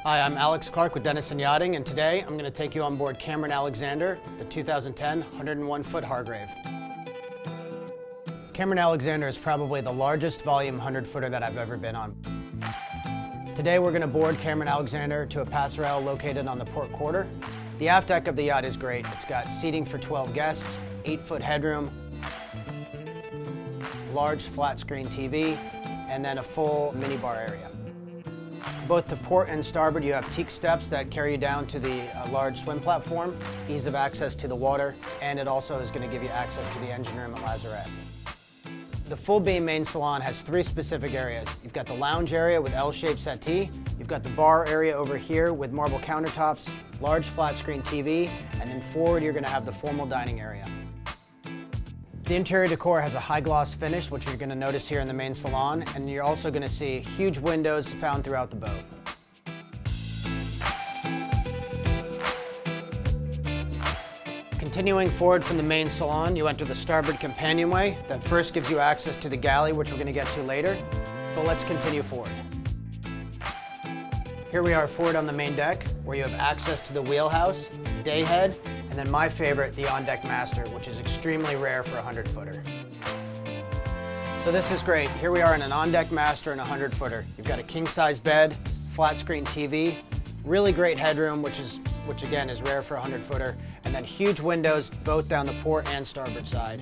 Hi, I'm Alex Clarke with Denison Yachting, and today I'm going to take you on board Cameron Alexander, the 2010 101-foot Hargrave. Cameron Alexander is probably the largest volume 100-footer that I've ever been on. Today we're going to board Cameron Alexander to a passerelle located on the port quarter. The aft deck of the yacht is great. It's got seating for 12 guests, 8-foot headroom, large flat screen TV, and then a full minibar area. Both to port and starboard, you have teak steps that carry you down to the large swim platform, ease of access to the water, and it also is going to give you access to the engine room and lazarette. The full beam main salon has 3 specific areas. You've got the lounge area with L-shaped settee, you've got the bar area over here with marble countertops, large flat screen TV, and then forward you're going to have the formal dining area. The interior decor has a high gloss finish, which you're going to notice here in the main salon, and you're also going to see huge windows found throughout the boat. Continuing forward from the main salon, you enter the starboard companionway that first gives you access to the galley, which we're going to get to later, but let's continue forward. Here we are forward on the main deck, where you have access to the wheelhouse, day head, and then my favorite, the on-deck master, which is extremely rare for a 100-footer. So this is great. Here we are in an on-deck master and a 100-footer. You've got a king-size bed, flat screen TV, really great headroom, which again is rare for a 100-footer, and then huge windows both down the port and starboard side.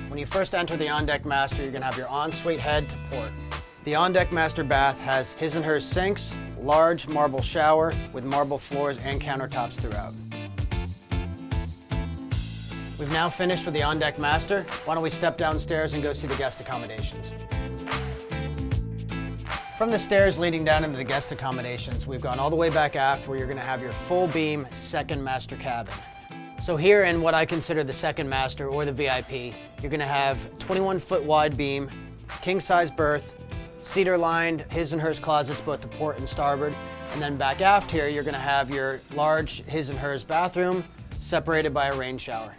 When you first enter the on-deck master, you're going to have your ensuite head to port. The on-deck master bath has his and hers sinks, large marble shower with marble floors and countertops throughout. We've now finished with the on-deck master. Why don't we step downstairs and go see the guest accommodations. From the stairs leading down into the guest accommodations, we've gone all the way back aft where you're going to have your full beam second master cabin. So here in what I consider the second master or the VIP, you're going to have 21-foot wide beam, king-size berth, cedar-lined his and hers closets both to port and starboard, and then back aft here you're going to have your large his and hers bathroom separated by a rain shower.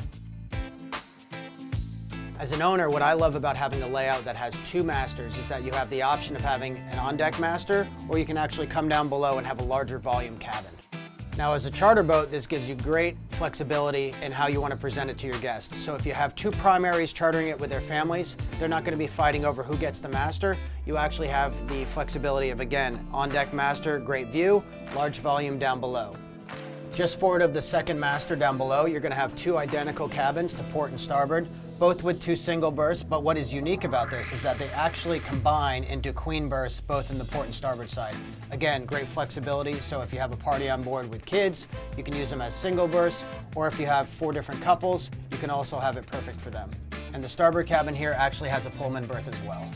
As an owner, what I love about having a layout that has 2 masters is that you have the option of having an on-deck master, or you can actually come down below and have a larger volume cabin. Now as a charter boat, this gives you great flexibility in how you want to present it to your guests. So if you have 2 primaries chartering it with their families, they're not going to be fighting over who gets the master. You actually have the flexibility of, again, on-deck master, great view, large volume down below. Just forward of the second master down below, you're going to have 2 identical cabins to port and starboard, both with 2 single berths, but what is unique about this is that they actually combine into queen berths both in the port and starboard side. Again, great flexibility, so if you have a party on board with kids, you can use them as single berths, or if you have 4 different couples, you can also have it perfect for them. And the starboard cabin here actually has a Pullman berth as well.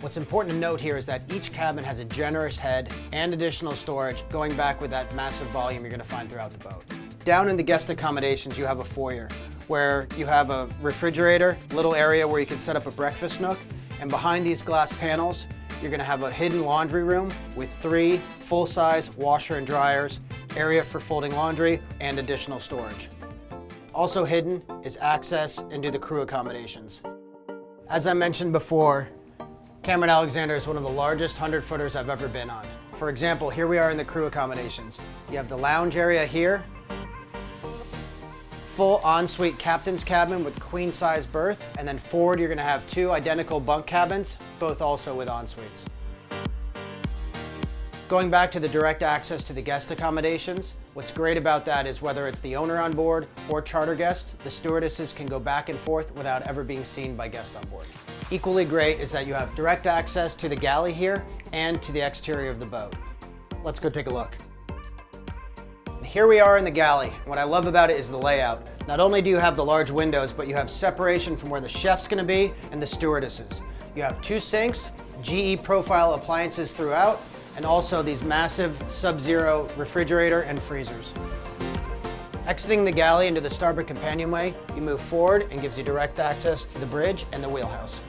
What's important to note here is that each cabin has a generous head and additional storage going back with that massive volume you're going to find throughout the boat. Down in the guest accommodations, you have a foyer where you have a refrigerator, little area where you can set up a breakfast nook, and behind these glass panels, you're going to have a hidden laundry room with 3 full-size washer and dryers, area for folding laundry, and additional storage. Also hidden is access into the crew accommodations. As I mentioned before, Cameron Alexander is one of the largest 100-footers I've ever been on. For example, here we are in the crew accommodations. You have the lounge area here, full ensuite captain's cabin with queen-size berth, and then forward you're going to have 2 identical bunk cabins, both also with ensuites. Going back to the direct access to the guest accommodations, what's great about that is whether it's the owner on board or charter guest, the stewardesses can go back and forth without ever being seen by guests on board. Equally great is that you have direct access to the galley here and to the exterior of the boat. Let's go take a look. Here we are in the galley. What I love about it is the layout. Not only do you have the large windows, but you have separation from where the chef's going to be and the stewardesses. You have 2 sinks, GE profile appliances throughout, and also these massive sub-zero refrigerator and freezers. Exiting the galley into the starboard companionway, you move forward and gives you direct access to the bridge and the wheelhouse.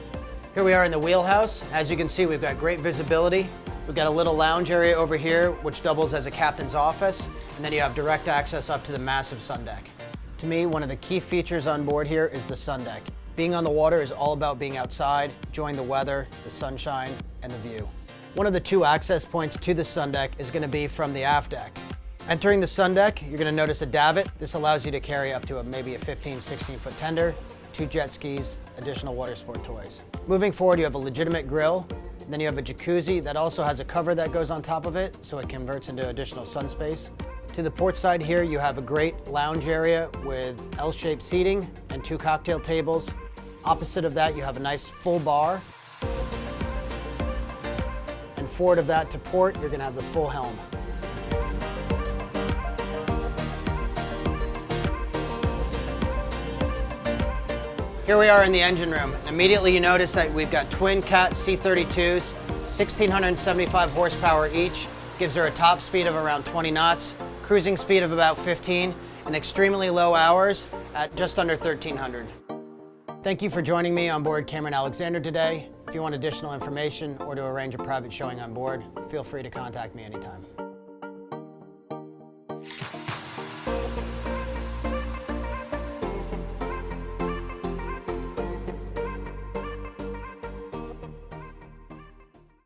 Here we are in the wheelhouse. As you can see, we've got great visibility. We've got a little lounge area over here, which doubles as a captain's office, and then you have direct access up to the massive sun deck. To me, one of the key features on board here is the sun deck. Being on the water is all about being outside, enjoying the weather, the sunshine, and the view. One of the two access points to the sun deck is going to be from the aft deck. Entering the sun deck, you're going to notice a davit. This allows you to carry up to maybe a 15, 16 foot tender, 2 jet skis, additional water sport toys. Moving forward, you have a legitimate grill. Then you have a jacuzzi that also has a cover that goes on top of it, so it converts into additional sun space. To the port side here, you have a great lounge area with L-shaped seating and 2 cocktail tables. Opposite of that, you have a nice full bar. And forward of that to port, you're gonna have the full Helm. Here we are in the engine room. Immediately you notice that we've got twin Cat C32s, 1,675 horsepower each. Gives her a top speed of around 20 knots, cruising speed of about 15, and extremely low hours at just under 1,300. Thank you for joining me on board Cameron Alexander today. If you want additional information or to arrange a private showing on board, feel free to contact me anytime.